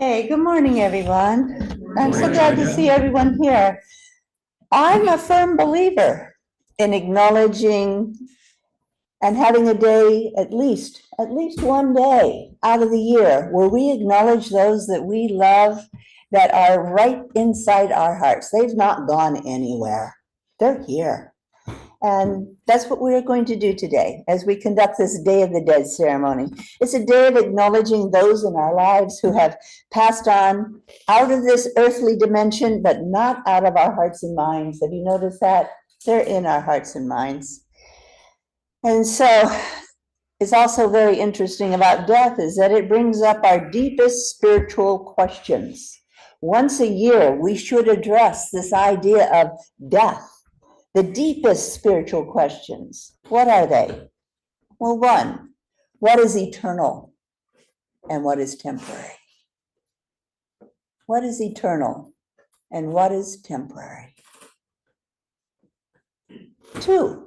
Hey, good morning, everyone. I'm so glad to see everyone here. I'm a firm believer in acknowledging and having a day, at least one day out of the year where we acknowledge those that we love that are right inside our hearts. They've not gone anywhere. They're here. And that's what we're going to do today as we conduct this Day of the Dead ceremony. It's a day of acknowledging those in our lives who have passed on out of this earthly dimension, but not out of our hearts and minds. Have you noticed that? They're in our hearts and minds. And so it's also very interesting about death is that it brings up our deepest spiritual questions. Once a year, we should address this idea of death. The deepest spiritual questions, what are they? Well, one, what is eternal and what is temporary? What is eternal and what is temporary? Two,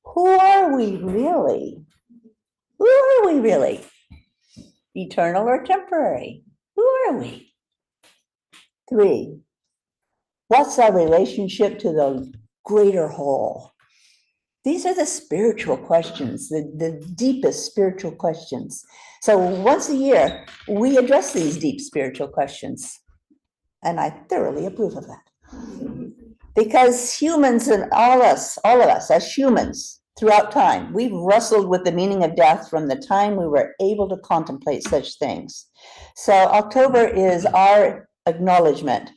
who are we really? Who are we really? Eternal or temporary? Who are we? Three, what's our relationship to the greater whole? These are the spiritual questions, the deepest spiritual questions. So once a year, we address these deep spiritual questions. And I thoroughly approve of that. Because humans and all of us as humans throughout time, we've wrestled with the meaning of death from the time we were able to contemplate such things. So October is our acknowledgement,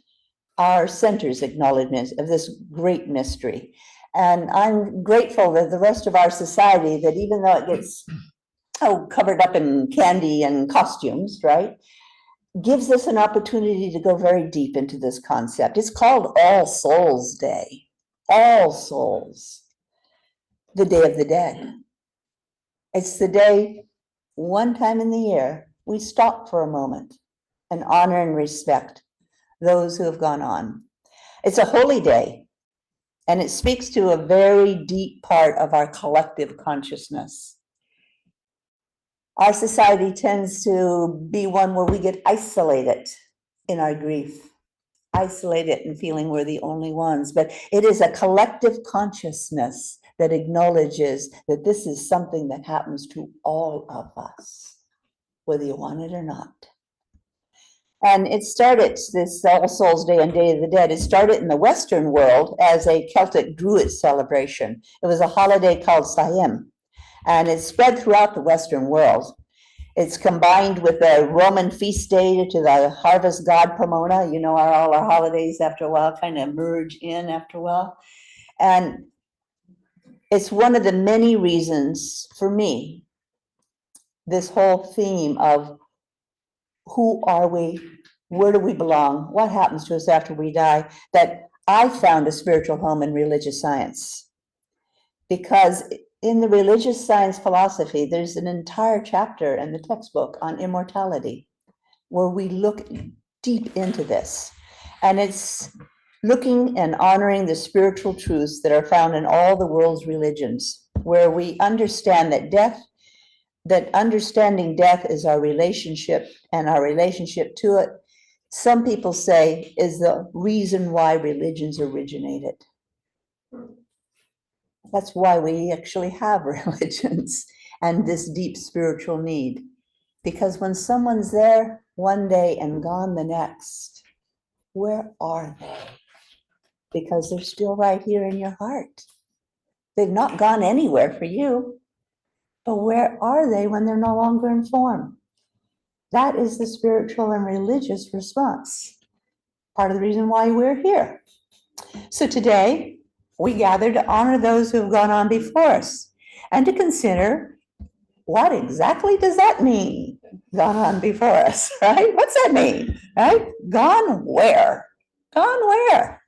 our center's acknowledgement of this great mystery. And I'm grateful that the rest of our society, that even though it gets covered up in candy and costumes, right, gives us an opportunity to go very deep into this concept. It's called All Souls Day. All Souls, the Day of the Dead. It's the day, one time in the year, we stop for a moment and honor and respect those who have gone on. It's a holy day. And it speaks to a very deep part of our collective consciousness. Our society tends to be one where we get isolated in our grief, isolated and feeling we're the only ones. But it is a collective consciousness that acknowledges that this is something that happens to all of us, whether you want it or not. And it started, this All Souls Day and Day of the Dead, it started in the Western world as a Celtic Druid celebration. It was a holiday called Samhain, and it spread throughout the Western world. It's combined with the Roman feast day to the harvest god Pomona. You know, all our holidays after a while kind of merge in after a while. And it's one of the many reasons for me, this whole theme of who are we? Where do we belong? What happens to us after we die? That I found a spiritual home in religious science. Because in the religious science philosophy, there's an entire chapter in the textbook on immortality, where we look deep into this. And it's looking and honoring the spiritual truths that are found in all the world's religions, where we understand that that understanding death is our relationship and our relationship to it, some people say, is the reason why religions originated. That's why we actually have religions and this deep spiritual need. Because when someone's there one day and gone the next, where are they? Because they're still right here in your heart. They've not gone anywhere for you. But where are they when they're no longer in form? That is the spiritual and religious response. Part of the reason why we're here. So today, we gather to honor those who have gone on before us and to consider what exactly does that mean, gone on before us, right? What's that mean, right? Gone where? Gone where?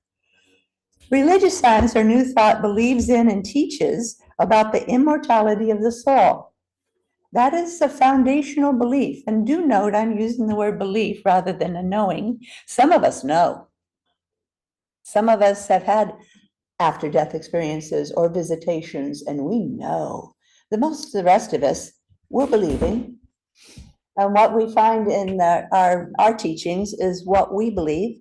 Religious science or New Thought believes in and teaches about the immortality of the soul. That is a foundational belief. And do note, I'm using the word belief rather than a knowing. Some of us know. Some of us have had after-death experiences or visitations, and we know. The rest of us, we're believing. And what we find in our teachings is what we believe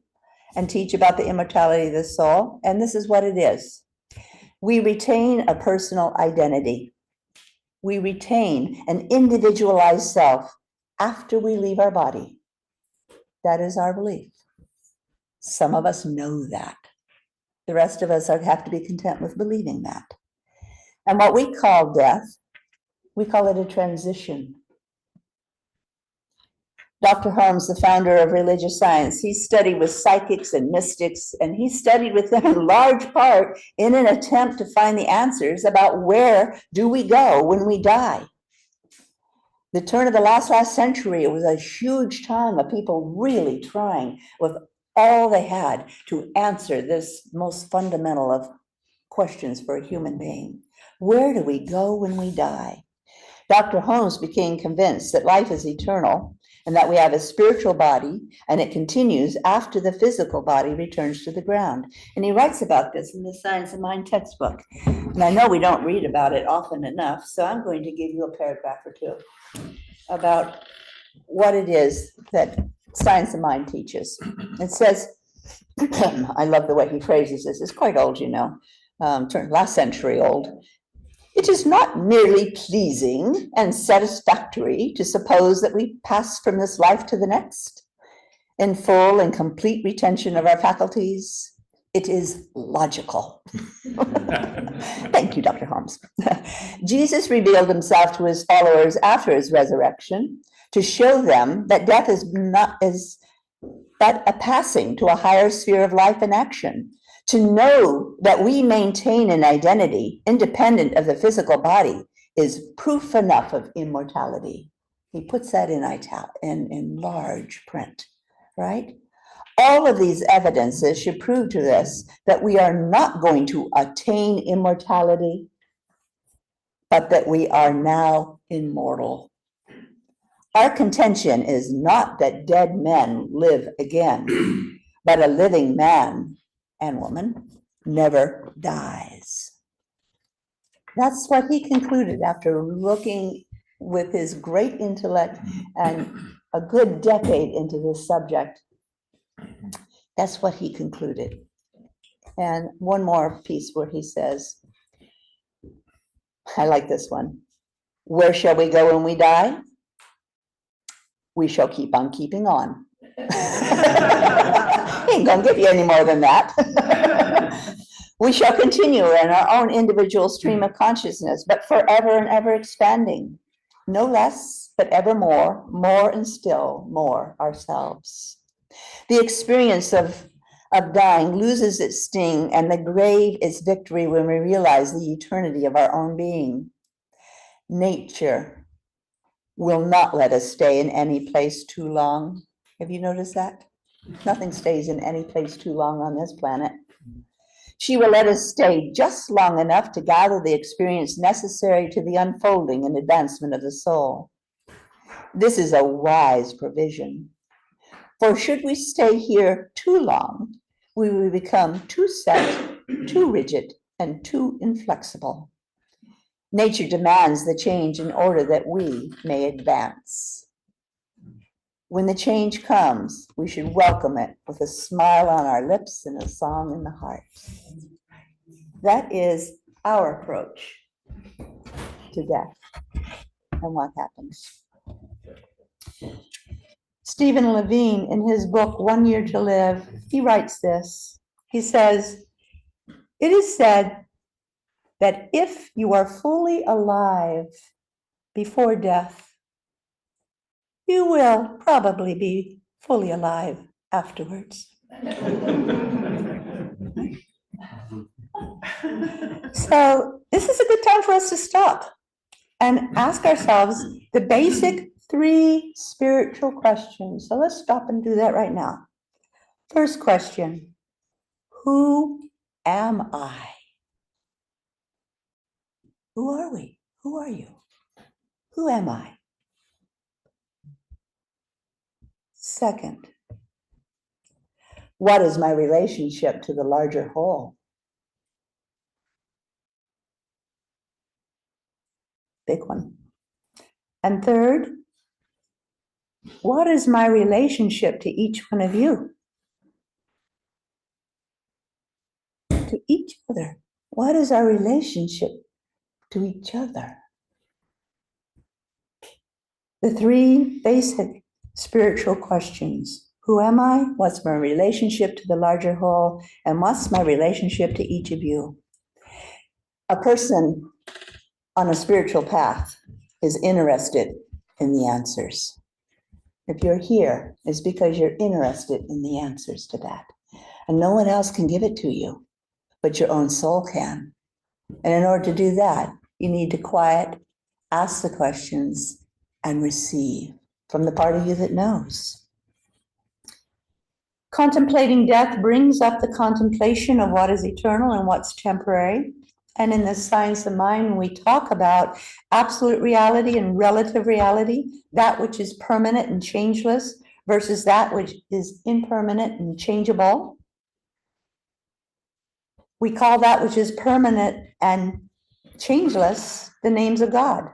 and teach about the immortality of the soul. And this is what it is. We retain a personal identity. We retain an individualized self after we leave our body. That is our belief. Some of us know that. The rest of us have to be content with believing that. And what we call death, we call it a transition. Dr. Holmes, the founder of religious science, he studied with psychics and mystics, and he studied with them in large part in an attempt to find the answers about where do we go when we die. The turn of the last century, it was a huge time of people really trying with all they had to answer this most fundamental of questions for a human being. Where do we go when we die? Dr. Holmes became convinced that life is eternal and that we have a spiritual body and it continues after the physical body returns to the ground. And he writes about this in the Science of Mind textbook. And I know we don't read about it often enough, so I'm going to give you a paragraph or two about what it is that Science of Mind teaches. It says, I love the way he phrases this, it's quite old, you know, last century old. It is not merely pleasing and satisfactory to suppose that we pass from this life to the next in full and complete retention of our faculties. It is logical. Thank you, Dr. Holmes. Jesus revealed himself to his followers after his resurrection to show them that death is but a passing to a higher sphere of life and action. To know that we maintain an identity independent of the physical body is proof enough of immortality. He puts that in large print, right? All of these evidences should prove to us that we are not going to attain immortality, but that we are now immortal. Our contention is not that dead men live again, but a living man and woman never dies. That's what he concluded after looking with his great intellect and a good decade into this subject. That's what he concluded. And one more piece where he says, I like this one. Where shall we go when we die? We shall keep on keeping on. Ain't gonna give you any more than that. We shall continue in our own individual stream of consciousness, but forever and ever expanding. No less, but ever more, more and still more ourselves. The experience of dying loses its sting, and the grave its victory when we realize the eternity of our own being. Nature will not let us stay in any place too long. Have you noticed that? Nothing stays in any place too long on this planet. She will let us stay just long enough to gather the experience necessary to the unfolding and advancement of the soul. This is a wise provision. For should we stay here too long, we will become too set, too rigid, and too inflexible. Nature demands the change in order that we may advance. When the change comes, we should welcome it with a smile on our lips and a song in the heart. That is our approach to death and what happens. Stephen Levine, in his book, 1 Year to Live, he writes this. He says, it is said that if you are fully alive before death, you will probably be fully alive afterwards. So this is a good time for us to stop and ask ourselves the basic 3 spiritual questions. So let's stop and do that right now. First question, who am I? Who are we? Who are you? Who am I? Second, what is my relationship to the larger whole? Big one. And third, What is my relationship to each one of you? To each other. What is our relationship to each other? The three basic spiritual questions. Who am I? What's my relationship to the larger whole? And what's my relationship to each of you? A person on a spiritual path is interested in the answers. If you're here, it's because you're interested in the answers to that. And no one else can give it to you, but your own soul can. And in order to do that, you need to quiet, ask the questions, and receive from the part of you that knows. Contemplating death brings up the contemplation of what is eternal and what's temporary. And in the science of mind, we talk about absolute reality and relative reality, that which is permanent and changeless versus that which is impermanent and changeable. We call that which is permanent and changeless the names of God.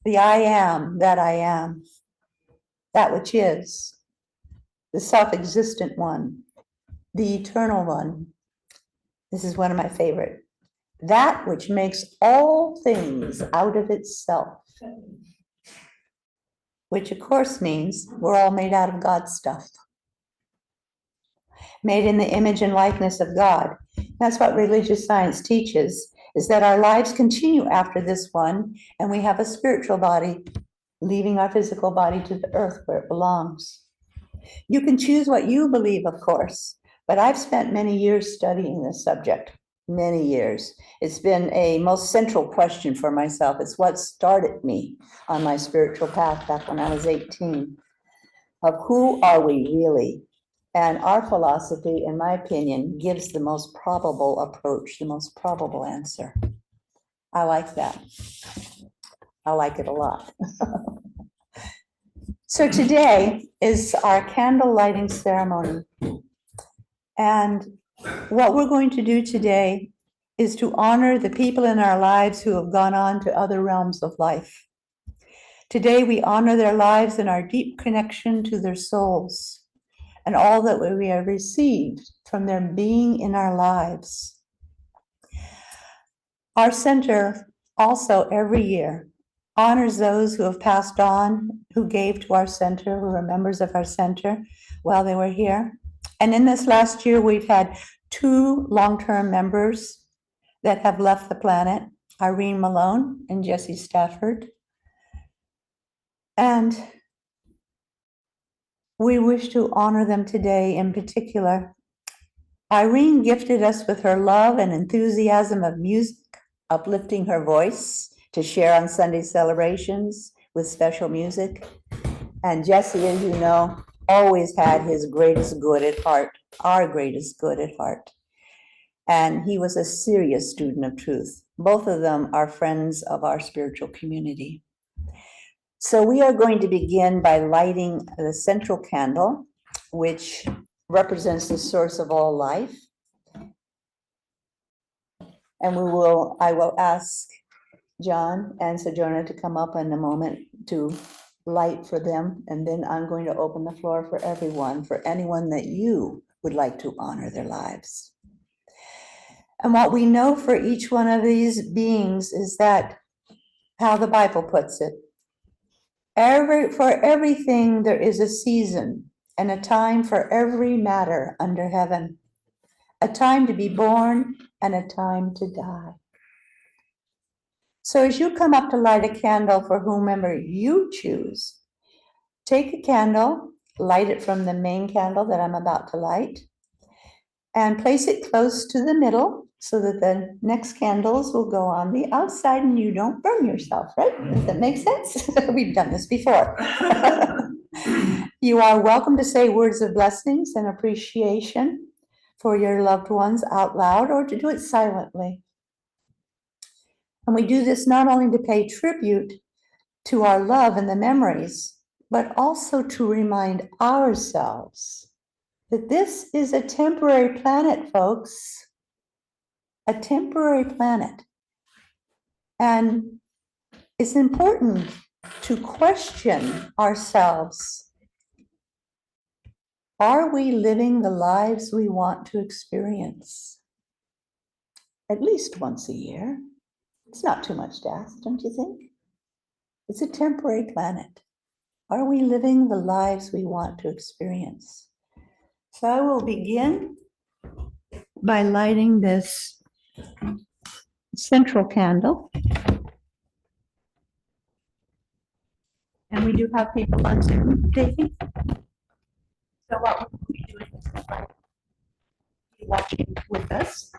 The I am, that which is, the self-existent one, the eternal one. This is one of my favorite. That which makes all things out of itself, which of course means we're all made out of God's stuff. Made in the image and likeness of God. That's what religious science teaches, is that our lives continue after this one, and we have a spiritual body leaving our physical body to the earth where it belongs. You can choose what you believe, of course, but I've spent many years studying this subject, many years. It's been a most central question for myself. It's what started me on my spiritual path back when I was 18, of who are we really? And our philosophy, in my opinion, gives the most probable approach, the most probable answer. I like that. I like it a lot. So today is our candle lighting ceremony. And what we're going to do today is to honor the people in our lives who have gone on to other realms of life. Today, we honor their lives and our deep connection to their souls and all that we have received from their being in our lives. Our center also every year honors those who have passed on, who gave to our center, who are members of our center while they were here. And in this last year, we've had 2 long-term members that have left the planet, Irene Malone and Jesse Stafford. And we wish to honor them today in particular. Irene gifted us with her love and enthusiasm of music, uplifting her voice to share on Sunday celebrations with special music. And Jesse, as you know, always had his greatest good at heart, our greatest good at heart. And he was a serious student of truth. Both of them are friends of our spiritual community. So we are going to begin by lighting the central candle, which represents the source of all life. And I will ask John and Sojourner to come up in a moment to light for them. And then I'm going to open the floor for everyone, for anyone that you would like to honor their lives. And what we know for each one of these beings is that, how the Bible puts it, for everything there is a season and a time for every matter under heaven, a time to be born and a time to die. So as you come up to light a candle for whomever you choose, take a candle, light it from the main candle that I'm about to light, and place it close to the middle so that the next candles will go on the outside and you don't burn yourself, right? Does that make sense? We've done this before. You are welcome to say words of blessings and appreciation for your loved ones out loud, or to do it silently. And we do this not only to pay tribute to our love and the memories, but also to remind ourselves that this is a temporary planet, folks. A temporary planet. And it's important to question ourselves. Are we living the lives we want to experience? At least once a year. It's not too much to ask, don't you think? It's a temporary planet. Are we living the lives we want to experience? So I will begin by lighting this central candle. And we do have people on Zoom, Davey. So what we'll be doing is be watching with us.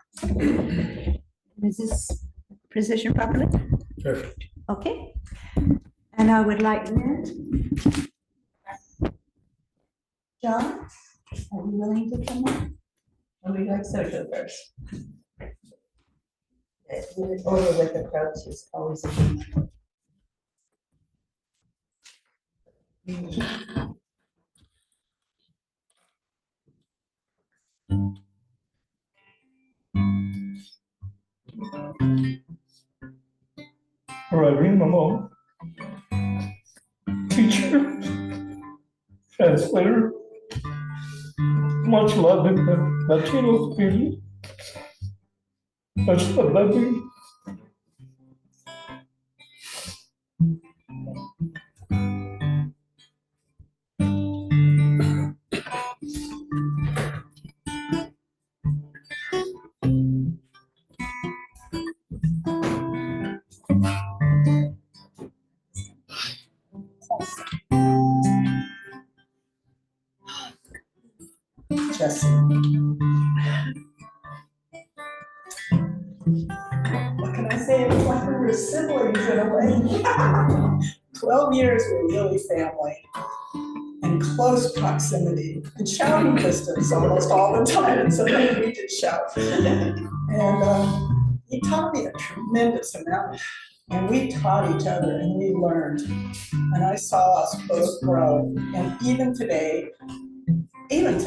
Is this positioned properly? Perfect. Okay. And I would like Ned. John, are you willing to come on? Or we like social first? Over with approach is always a good. Reverend, my mom, teacher, translator, much love in the Latino community. Much love, baby. Jesse. What can I say? It was like we were siblings in a way. 12 years we were really family and close proximity and shouting distance almost all the time. And sometimes we did shout. And he taught me a tremendous amount. And we taught each other and we learned. And I saw us both grow. And even today, even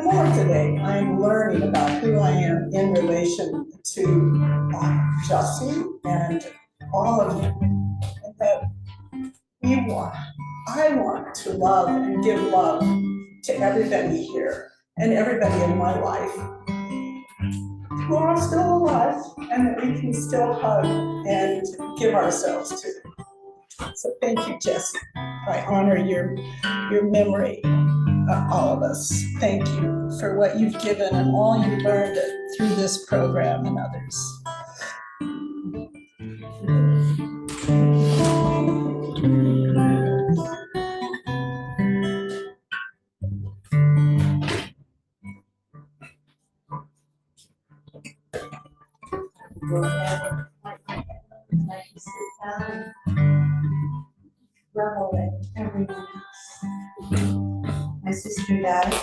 more today, I'm learning about who I am in relation to Jussie and all of you. And that I want to love and give love to everybody here and everybody in my life who are still alive and that we can still hug and give ourselves to. So thank you, Jessie. I honor your memory. All of us. Thank you for what you've given and all you've learned through this program and others. Revel in everyone else. My sister died.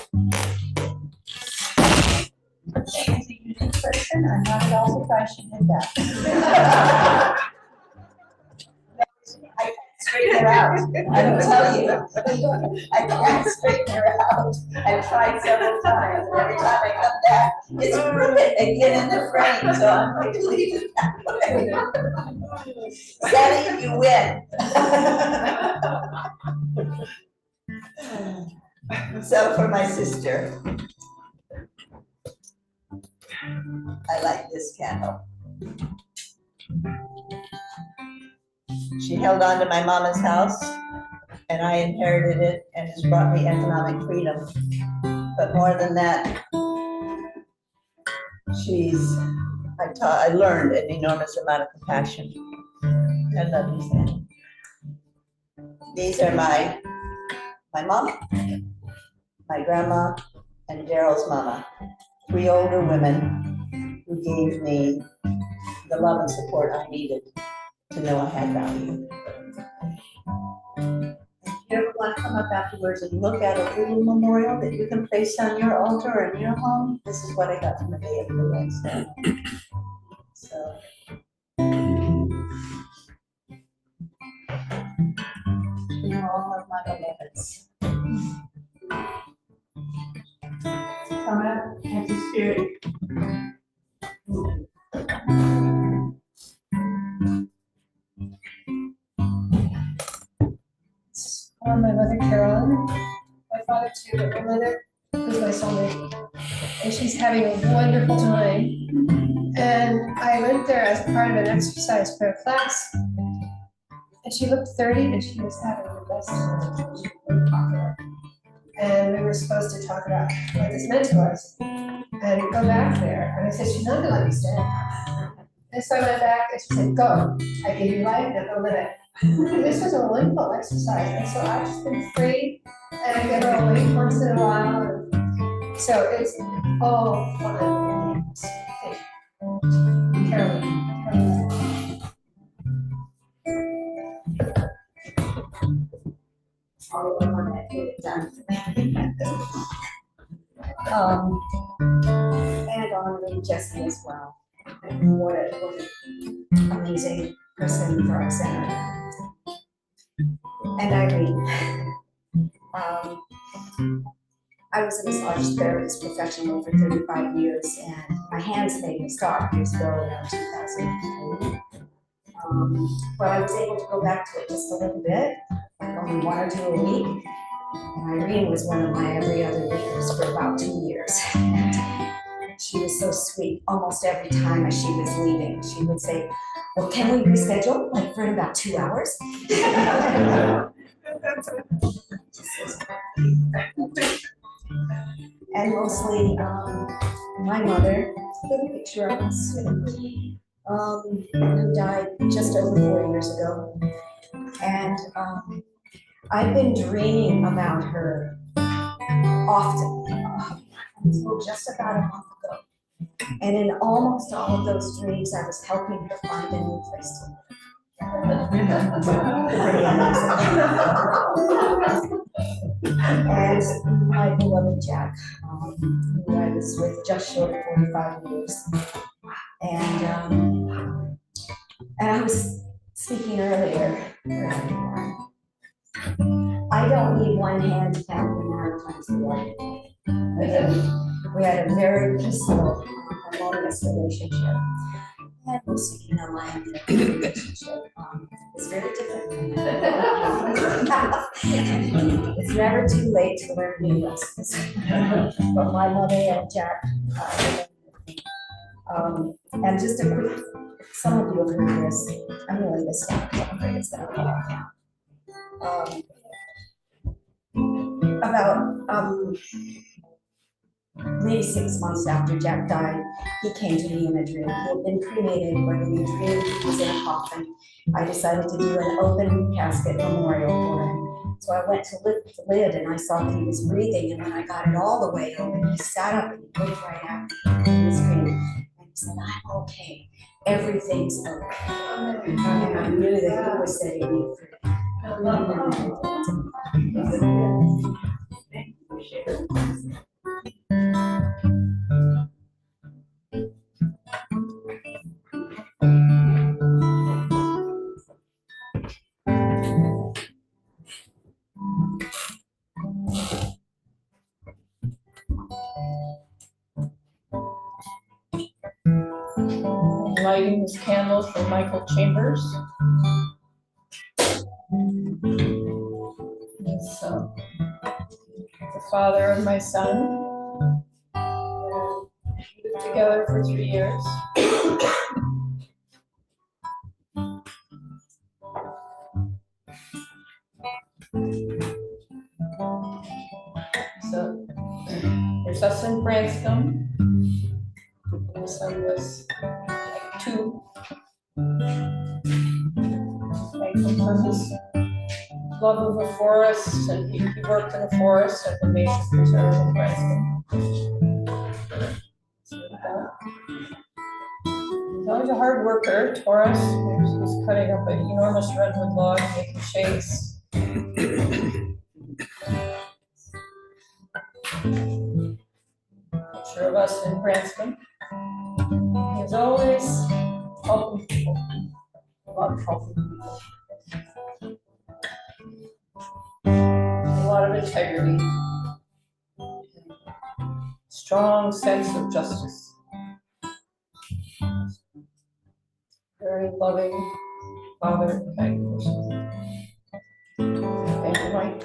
She was a unique person. I'm not at all surprised she did that. I can't straighten her out. I will tell you. I can't straighten her out. I've tried several times, and every time I come back, it's crooked and get in the frame, so I'm going to leave it that way. Sally, you win. So for my sister, I like this candle. She held on to my mama's house, and I inherited it, and it's brought me economic freedom. But more than that, I learned an enormous amount of compassion. I love you, Sam. These are my mama, my grandma, and Daryl's mama, 3 older women who gave me the love and support I needed to know I had value. If you ever want to come up afterwards and look at a little memorial that you can place on your altar or in your home, this is what I got from the day of the Wednesday. So. To all of my beloveds. Come out as a spirit. with my mother, who's my soulmate, and she's having a wonderful time. And I went there as part of an exercise prayer class, and she looked 30 and she was having the best time. She was really popular. And we were supposed to talk about what this meant to us and go back there. And I said, she's not gonna let me stay. And so I went back and she said, go, I give you life, now go live it. And this was a wonderful exercise. And so I've just been free and I get her away once in a while. And so it's all fun. Carolyn. All the one that get it done. And honoring Jesse as well. What an amazing person for our center. And Irene. I was a massage therapist professional for 35 years, and my hands made me stop years ago around 2003. But I was able to go back to it just a little bit, like only 1 or 2 a week. And Irene was one of my every other weekers for about 2 years. And she was so sweet. Almost every time as she was leaving, she would say, well, can we reschedule like for in about 2 hours? And mostly my mother, get a picture of us, who died just over 4 years ago. And I've been dreaming about her often, until just about a month ago. And in almost all of those dreams, I was helping her find a new place to live. And my beloved Jack, who I was with just short of 45 years. And I was speaking earlier, I don't need one hand to count the amount of times we had a very peaceful, harmonious relationship. And we're speaking on my relationship. It's very different. It's never too late to learn new lessons. But my mother and Jack, and just a quick, some of you have heard this. I'm really going to stop because I'm afraid it's going to fall down. About maybe 6 months after Jack died, he came to me in a dream. He had been cremated, but in the dream he was in a coffin. I decided to do an open casket memorial for him. So I went to lift the lid and I saw that he was breathing, and when I got it all the way open, he sat up and he looked right at me in his dream. And he said, I'm okay. Everything's okay. And I knew that he was setting me free. Lighting this candle for Michael Chambers. He's the father of my son. We lived together for 3 years. So there's us in Branscombe. My son was like 2. Thankful for his love of the forest, and he worked in the forest at the Nature Preserve in Branscombe. He's always a hard worker, Taurus. He's cutting up an enormous redwood log, making shakes. Picture of us in Branscombe. He's always helping people. A lot of helping people. A lot of integrity. Strong sense of justice. Very loving father, kind person. Thank you, Mike.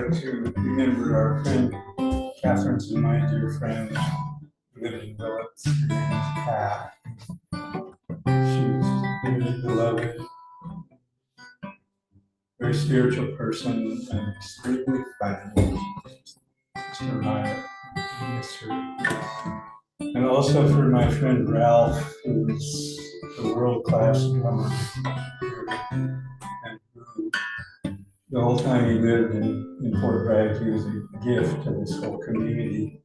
like to remember our friend, Catherine's and my dear friend, who lived in Willits, her name was Pat. She was really beloved, very spiritual person, and extremely funny. Mr. Maya, miss her. And also for my friend Ralph, who was a world-class drummer here, and who the whole time he lived in Fort Bragg, he was a gift to this whole community,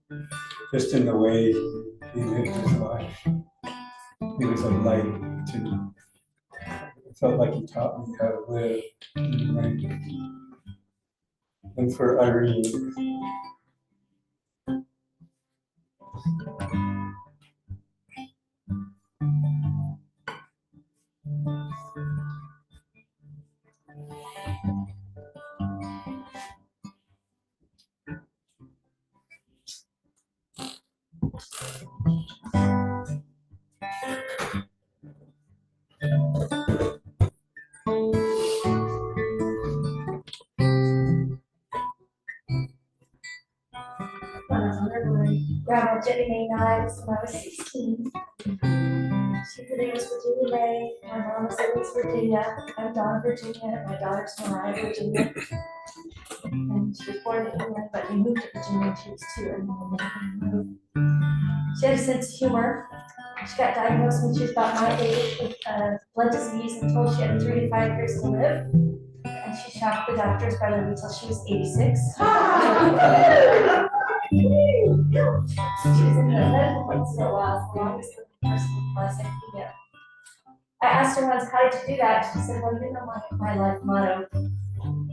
just in the way he lived his life. He was a light to me. It felt like he taught me how to live in life. And for Irene, Grandma Jenny Mae died when I was 16. Her name was Virginia Mae. My mom was Louise Virginia. I'm Donna Virginia. My daughter's Mariah Virginia. And she was born in England, but we moved to Virginia when she was 2 and moved. She had a sense of humor. She got diagnosed when she was about my age with blood disease and told she had 3 to 5 years to live. And she shocked the doctors by living until she was 86. She was in the medical field for a while, the longest living person with classic leukemia. I asked her once, how did you do that? She said, well, you know my life motto,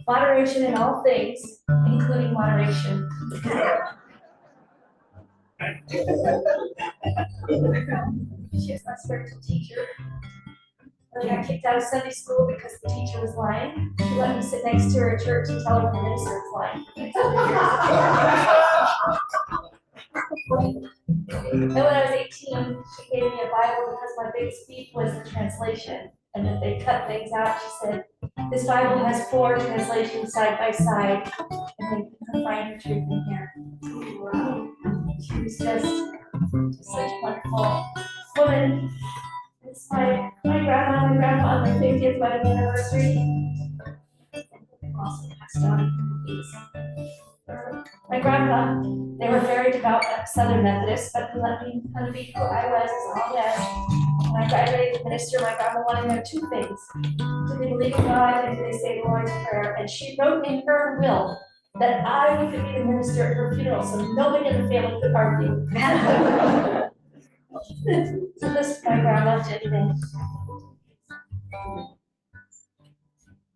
moderation in all things, including moderation. She was my spiritual teacher. I got kicked out of Sunday school because the teacher was lying. She let me sit next to her at church and tell her the minister was lying. And when I was 18, she gave me a Bible because my biggest beef was the translation. And if they cut things out, she said, this Bible has 4 translations side by side, and they can find her truth in here. She was just such a wonderful woman. It's my grandma and my grandpa on their 50th wedding anniversary. Also passed on. My grandpa, they were very devout Southern Methodists, but they let me kind of be who I was as long as when I graduated as minister, my grandma wanted to know 2 things. Do they believe in God and do they say the Lord's Prayer? And she wrote in her will that I could be the minister at her funeral, so nobody in the family could argue. So this is my grandma, Jenny Mae.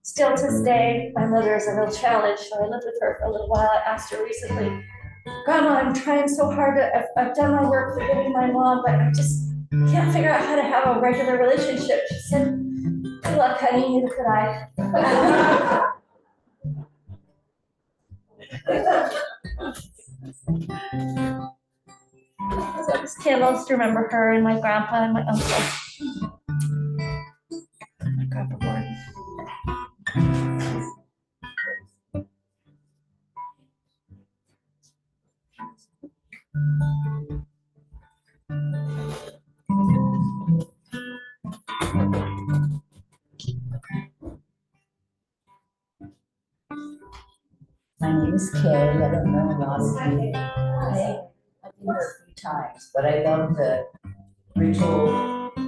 Still to this day, my mother is a real challenge, so I lived with her for a little while. I asked her recently, Grandma, I'm trying so hard I've done my work forgiving my mom, but I just can't figure out how to have a regular relationship. She said, good luck, honey, neither could I. So this candles to remember her and my grandpa and my uncle. My grandpa Gordon. My name is Carrie. I don't know a lot of you. I've been here a few times, but I love the ritual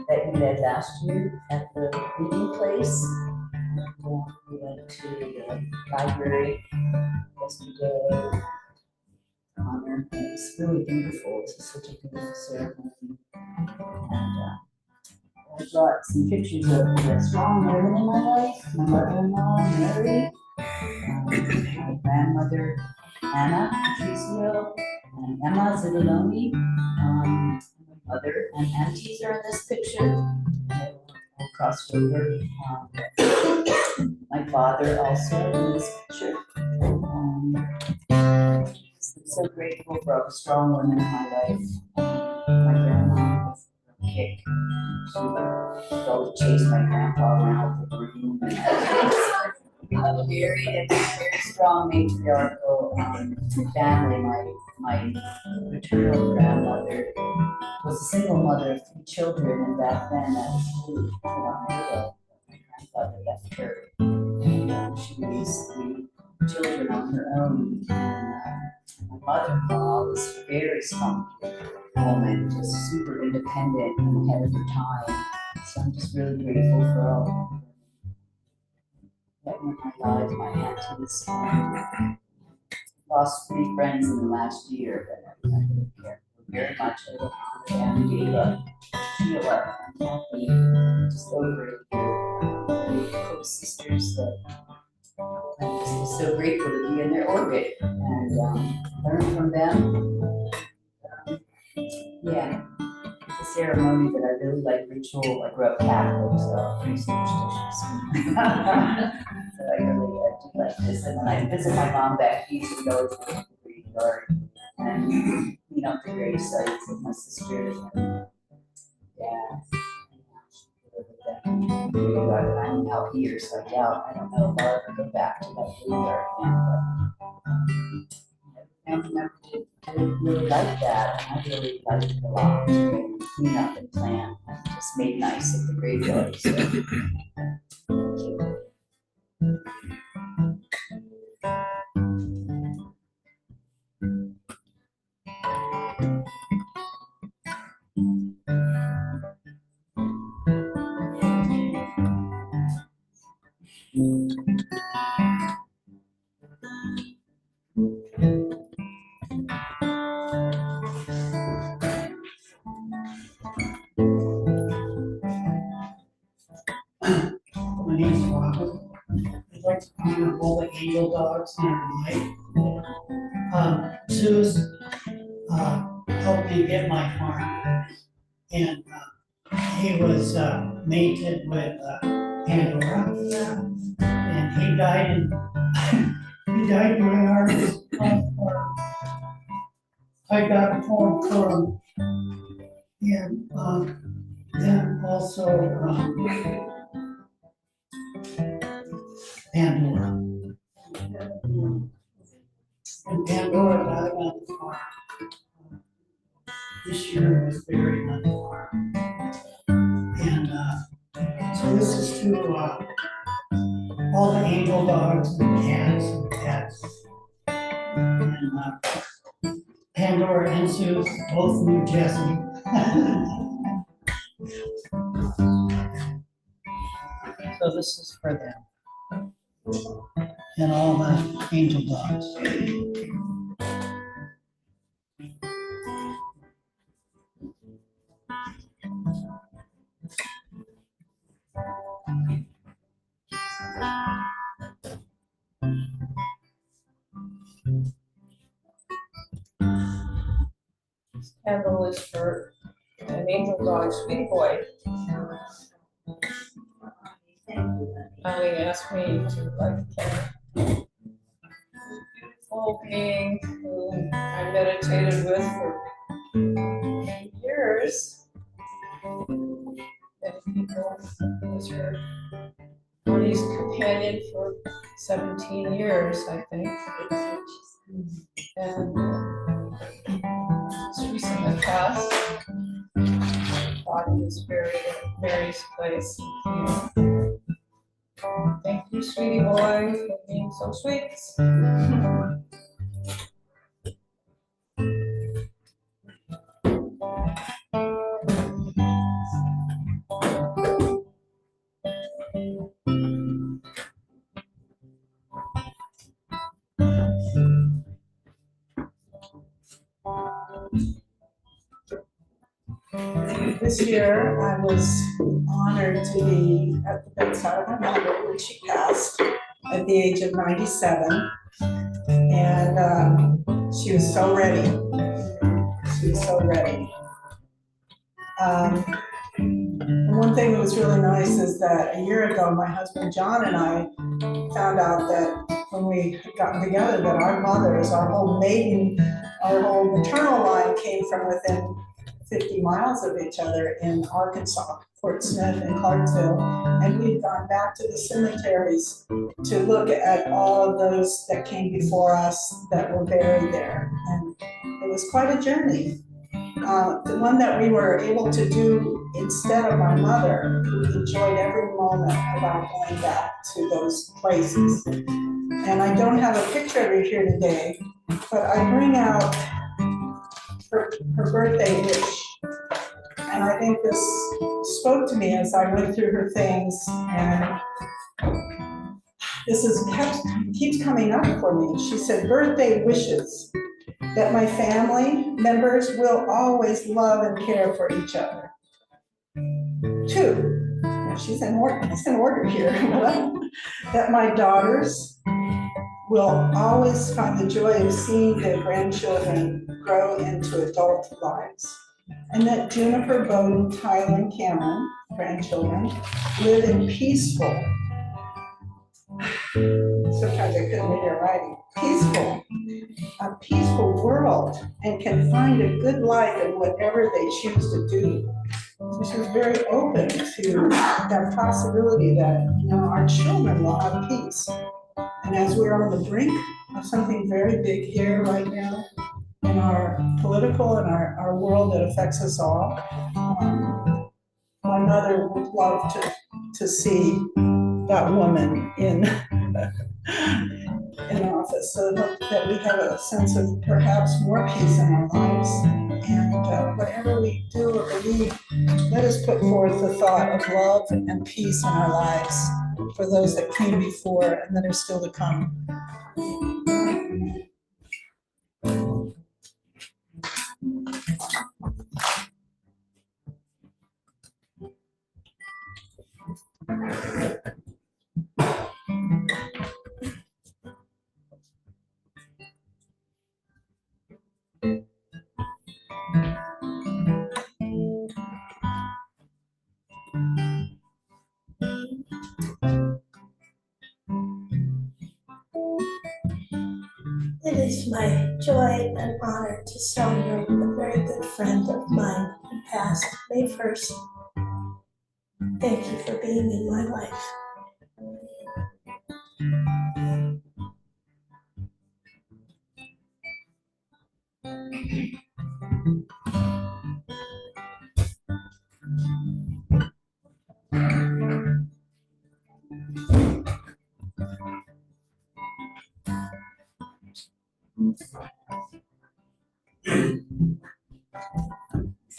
that you led last year at the meeting place. We went to the library yesterday. Honor. It's really beautiful. It's such a beautiful ceremony. And I brought some pictures of the strong women in my life. My mother-in-law, Mary. My grandmother, Anna Patricio, and Emma Zidaloni. My mother and aunties are in this picture. All crossed over. My father also in this picture. I'm so grateful for all the strong women in my life. My grandma was a kick. She would go chase my grandpa around with the broom and married and very strong matriarchal family. My maternal grandmother was a single mother of 3 children, and back then that was really unheard of. My grandfather left her, and she raised 3 children on her own. And my mother-in-law was a very strong woman, just super independent and ahead of her time. So I'm just really grateful for all that in my life. My aunties lost 3 friends in the last year, but I really care very much. I will honor them, Deva, Sheila, Kathy, just over it. Close sisters that I'm just so grateful to be in their orbit and learn from them. Yeah. The ceremony that I really like, ritual. I grew up Catholic, so I'm pretty superstitious. So I do like this. And when I visit my mom back east, we always go to the graveyard and clean up the grave sites with my sisters. And, yeah. I'm out here, so I don't know if I'll ever go back to that graveyard again. But family member did really like that, and I really liked it a lot. To clean up and plan, and just made nice at the graveyard. So. Thank you. My name's Robert. I'd like to honor all the angel dogs in our life. Zeus helped me get my farm, and he was mated with Pandora, and he died in my arms. I got a poem for him, and then also Pandora. And Pandora died on the farm. This year was buried on the farm. And so this is to all the angel dogs and cats and pets. And Pandora and Zeus both knew Jesse. So this is for them. And all the angel dogs. This candle is for an angel dog, Sweetie Boy. Ellie asked me to light the candle. Beautiful being who I meditated with for years. Many people was her Bonnie's companion for 17 years, I think. And it's recently passed. Body is buried at Mary's place. Thank you, Sweetie Boy, for being so sweet. This year, I was honored to be at the bedside of my mother when she passed at the age of 97. And she was so ready. She was so ready. And one thing that was really nice is that a year ago, my husband John and I found out that when we had gotten together, that our mothers, our whole maternal line came from within 50 miles of each other in Arkansas, Fort Smith and Clarksville. And we'd gone back to the cemeteries to look at all of those that came before us that were buried there. And it was quite a journey. The one that we were able to do instead of my mother, who enjoyed every moment about going back to those places. And I don't have a picture of her here today, but I bring out her birthday wish. And I think this spoke to me as I went through her things, and this keeps coming up for me. She said, birthday wishes that my family members will always love and care for each other. 2, now it's in order here. That my daughters will always find the joy of seeing their grandchildren grow into adult lives. And that Juniper, Bowden, Tyler, and Cameron, grandchildren, live in peaceful, sometimes I couldn't read their writing, a peaceful world, and can find a good life in whatever they choose to do. So she was very open to that possibility that, our children will have peace. And as we're on the brink of something very big here right now, in our political and our world that affects us all, my mother would love to see that woman in office, so that we have a sense of perhaps more peace in our lives. And whatever we do or believe, let us put forth the thought of love and peace in our lives for those that came before and that are still to come. It is my joy and honor to celebrate a very good friend of mine who passed May 1st. Thank you for being in my life.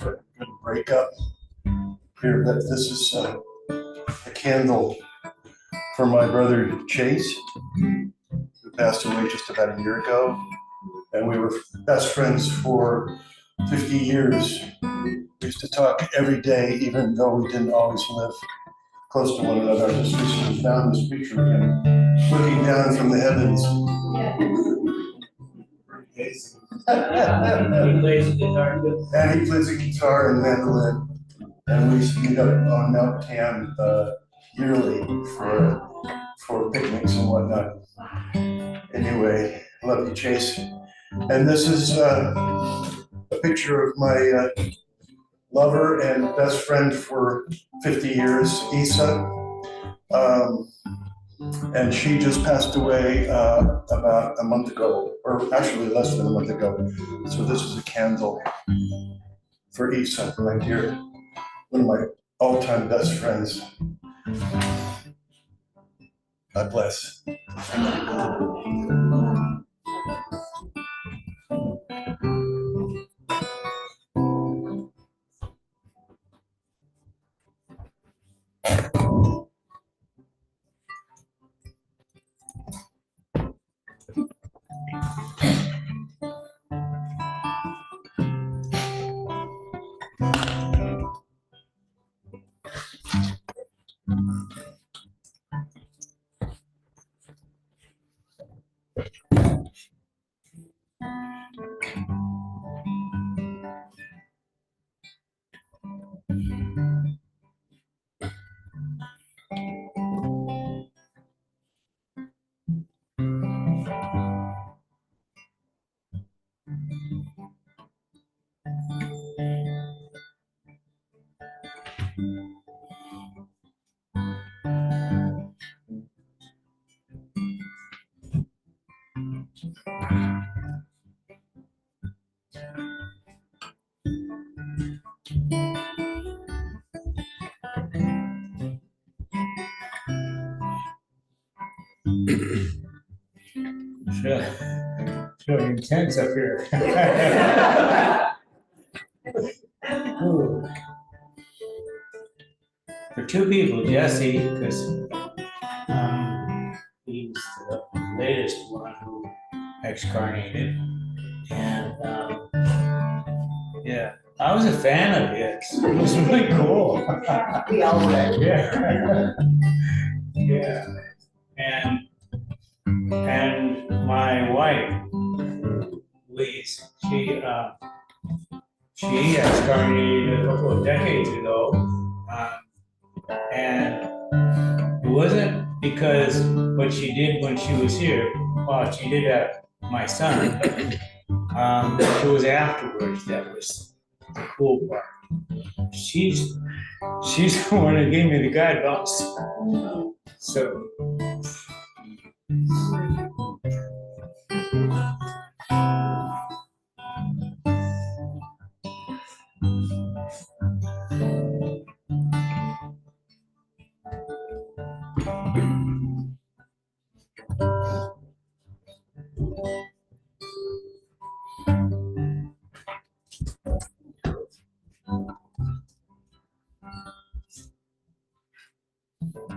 Good breakup here, that this is a candle for my brother Chase, who passed away just about a year ago. And we were best friends for 50 years. We used to talk every day, even though we didn't always live close to one another. I just recently found this picture of him looking down from the heavens. He plays guitar too. And he plays a guitar and mandolin. And we used to meet up on Mount Tam yearly for picnics and whatnot. Anyway, love you, Chase. And this is a picture of my lover and best friend for 50 years, Isa. And she just passed away about a month ago, or actually less than a month ago. So this is a candle for Isa, my dear, one of my all-time best friends. God bless. Really intense up here. Ooh. For two people, Jesse, because he's the latest one who excarnated, and yeah, I was a fan of his. It was really cool. We all were. Yeah. Yeah. And my wife, Lise, she excarnated a couple of decades ago. And it wasn't because what she did when she was here, well, she did have my son. It was afterwards that was the cool part. She's the one that gave me the guide bumps. So.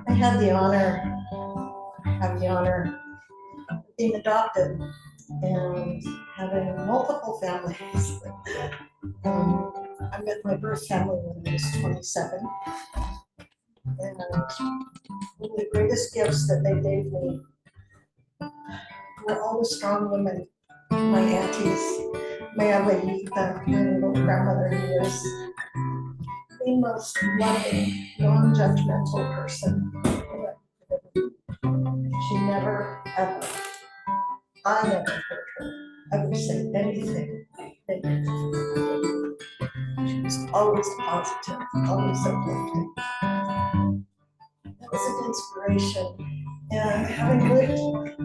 I have the honor of being adopted and having multiple families. I met my birth family when I was 27. And one of the greatest gifts that they gave me were all the strong women, my aunties, my abuelita, my little grandmother who was the most loving, non-judgmental person. She never, ever, I never heard her ever say anything negative. She was always positive, always uplifting. That was an inspiration. And having lived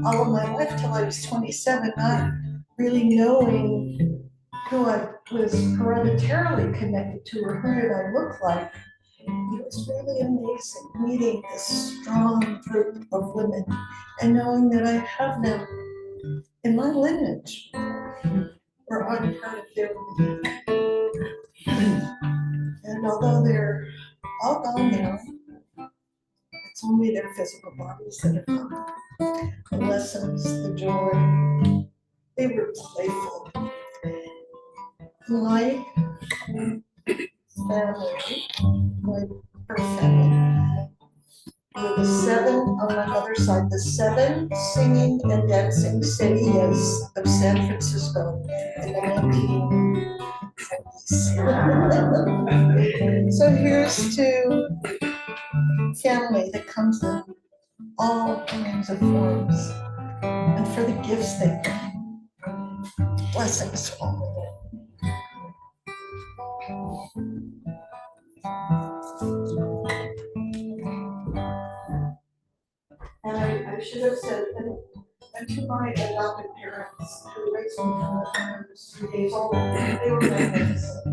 all of my life till I was 27, not really knowing who I was hereditarily connected to or who did I look like, it was really amazing meeting this strong group of women and knowing that I have them in my lineage, or I'm part of their lineage. And although they're all gone now, it's only their physical bodies that are gone. The lessons, the joy, they were playful. My family, my birth family, were the seven on my mother's side, the seven singing and dancing cities of San Francisco in the 1940s. So here's to family that comes in all kinds of forms, and for the gifts they bring. Blessings to all of you. And I should have said, and to my adopted parents who raised me from the time I was 3 days old, they were magnificent.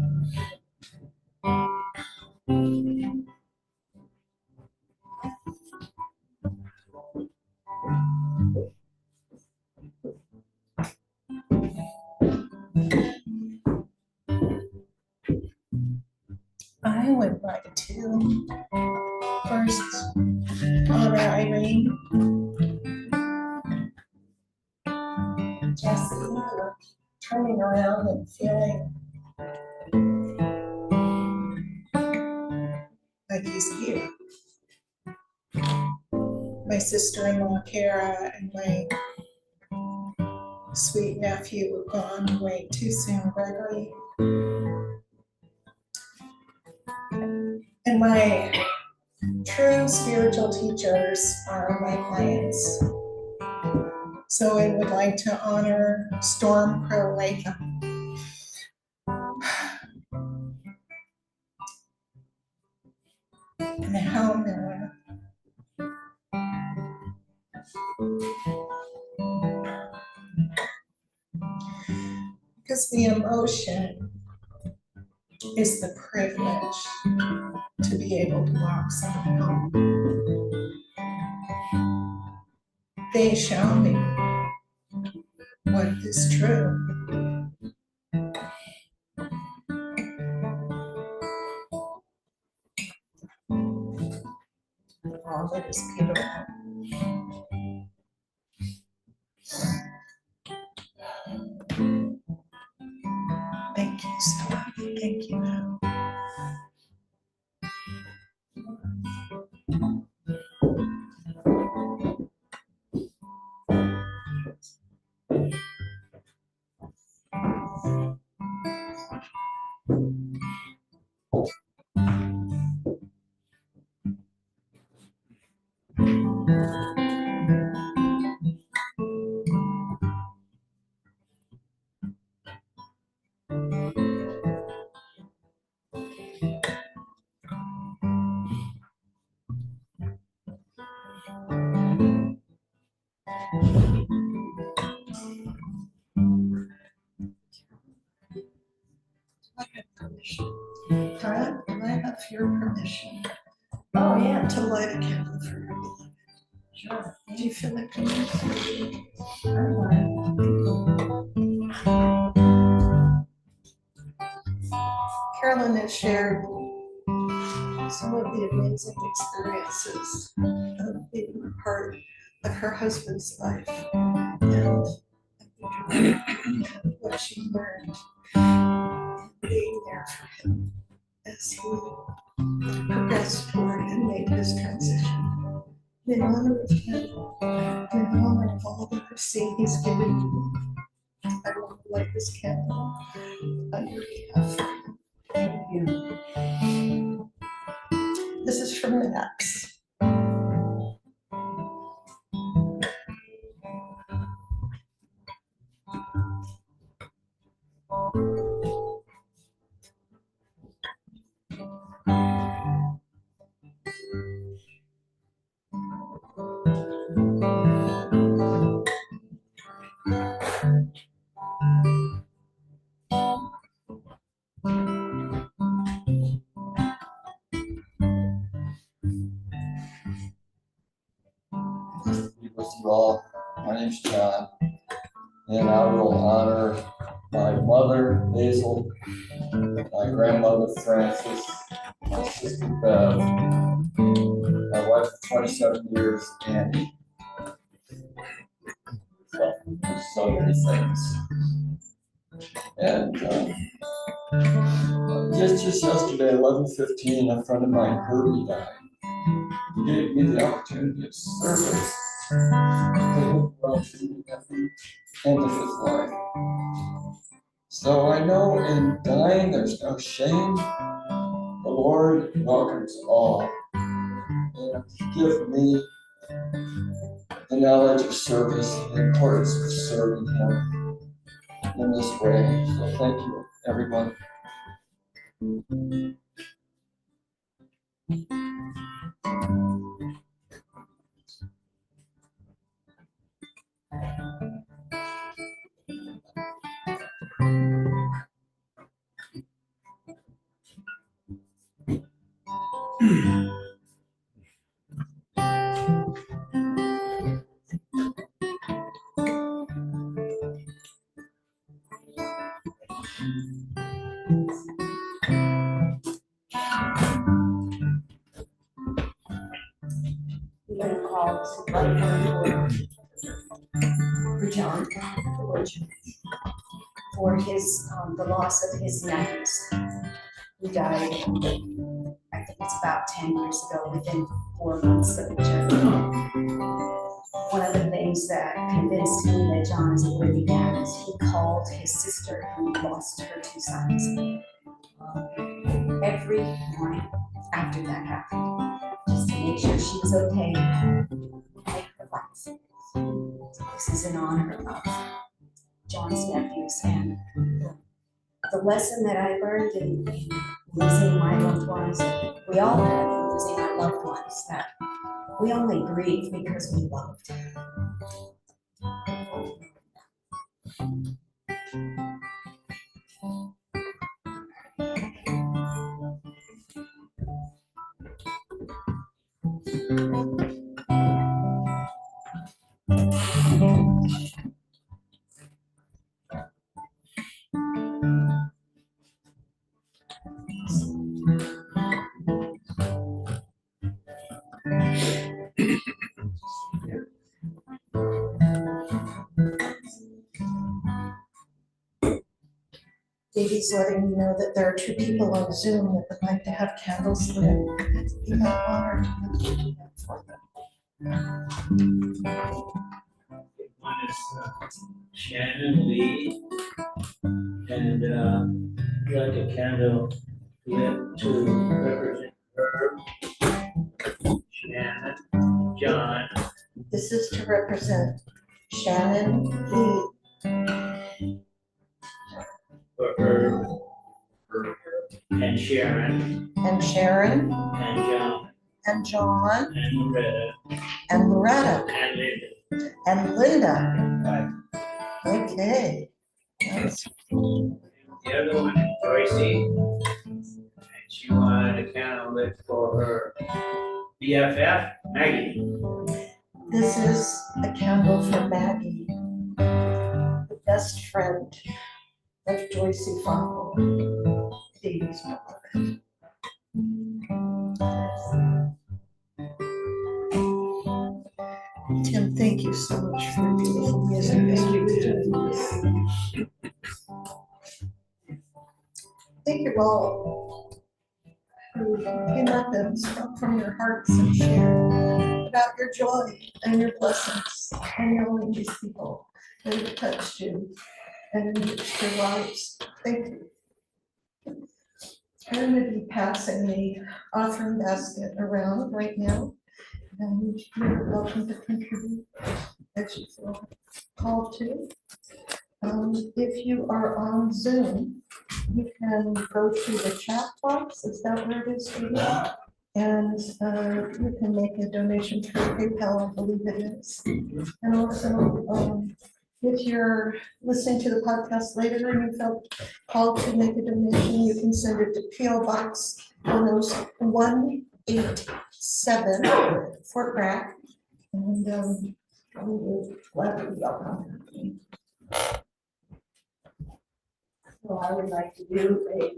I would like to first honor Irene, Jesse, for turning around and feeling like he's here. My sister-in-law Kara and my sweet nephew gone way too soon, Gregory. And my true spiritual teachers are my clients. So I would like to honor Storm Crow Latham. And Hal Miller. Because the emotion is the privilege to be able to walk someone home. They show me what is true. All that is beautiful. Thank you, Stella. Thank you. I have permission. Darla, do I have your permission? Oh, yeah. To light a candle for your beloved. Sure. Do you feel like coming? Carolyn has shared some of the amazing experiences of being a part of her husband's life and what she learned being there for him as he progressed toward and made his transition. In honor of him, in honor of all the mercy he's given you, I want to light this candle on your behalf. Thank you. This is from Max. With you all, my name's John, and I will honor my mother, Basil, my grandmother, Frances, my sister, Bev, my wife of 27 years, Annie. So many things. And just yesterday, 11:15, a friend of mine, Herbie, died. He gave me the opportunity of service to look well to the end of his life. So I know in dying there's no shame. The Lord welcomes all. And give me the knowledge of service, the importance of serving Him in this way. So thank you, everyone. We're going to call for John for his the loss of his nephews who died. I think it's about 10 years ago, within 4 months of each other. One of the things that convinced me that John is a worthy man is he called his sister who lost her 2 sons every morning after that happened, just to make sure she was okay, make her life. This is in honor of John's nephews, and the lesson that I learned in losing my loved ones, we all have in losing our loved ones, that we only grieve because we loved. Davey's letting me know that there are 2 people on Zoom that would like to have candles lit. It'd be my honor to do that for them. One is Shannon Lee, and like a candle lit to represent her, Shannon, John, This is to represent Shannon Lee, for her, and Sharon, and Sharon, and John, and John, and Loretta, and Loretta, and Linda. and Linda. Okay. That's- The other one is Joycey, and she wanted a candle lit for her BFF, Maggie. This is a candle for Maggie, the best friend of Joycey Fonkel, Davey's beloved. Tim, thank you so much for the beautiful music as we were doing this. Thank you all who came up and spoke from your hearts and shared about your joy and your blessings and knowing these people that have touched you and enriched your lives. Thank you. I'm going to be passing the offering basket around right now, and you're welcome to contribute as you feel called to. If you are on Zoom, you can go to the chat box, is that where it is, Judy? And you can make a donation through PayPal, I believe it is. And also, if you're listening to the podcast later and you felt called to make a donation, you can send it to PO Box 187, Fort Bragg. And we will gladly welcome you. So I would like to do a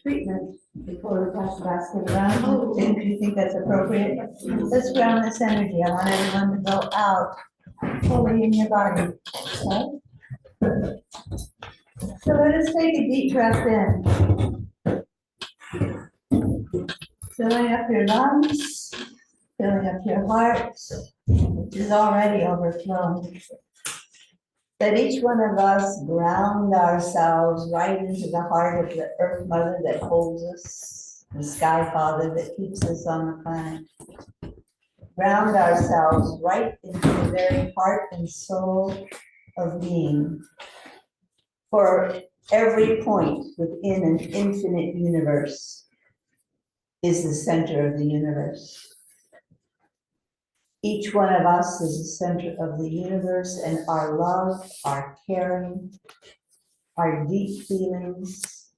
treatment before we pass the basket around. If you think that's appropriate, let's ground this energy. I want everyone to go out fully in your body. Okay? So let us take a deep breath in. Filling up your lungs, filling up your heart, which is already overflowing. That each one of us ground ourselves right into the heart of the Earth Mother that holds us, the Sky Father that keeps us on the planet. Ground ourselves right into the very heart and soul of being. For every point within an infinite universe is the center of the universe. Each one of us is the center of the universe, and our love, our caring, our deep feelings,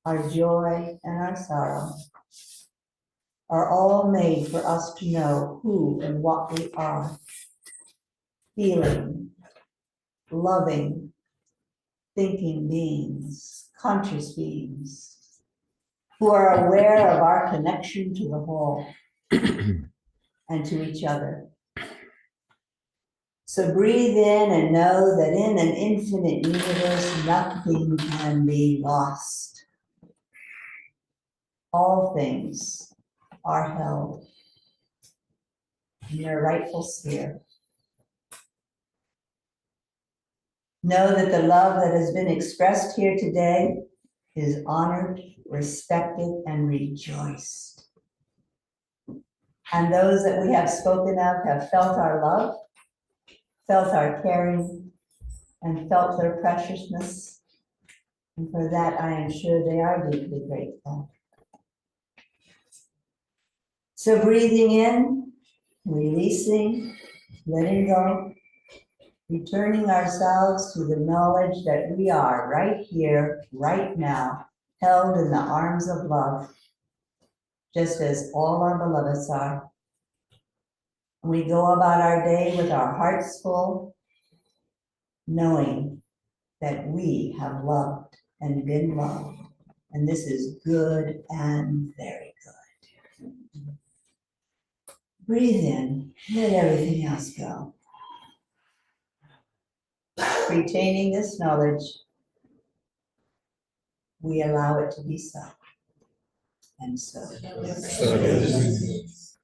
our joy, and our sorrow are all made for us to know who and what we are. Feeling, loving, thinking beings, conscious beings, who are aware of our connection to the whole and to each other. So breathe in and know that in an infinite universe, nothing can be lost. All things are held in their rightful sphere. Know that the love that has been expressed here today is honored, respected, and rejoiced. And those that we have spoken of have felt our love, felt our caring, and felt their preciousness. And for that, I am sure they are deeply grateful. So breathing in, releasing, letting go, returning ourselves to the knowledge that we are right here, right now, held in the arms of love, just as all our beloveds are. We go about our day with our hearts full, knowing that we have loved and been loved, and this is good and very good. Breathe in, let everything else go. Retaining this knowledge, we allow it to be so. And so. So it is.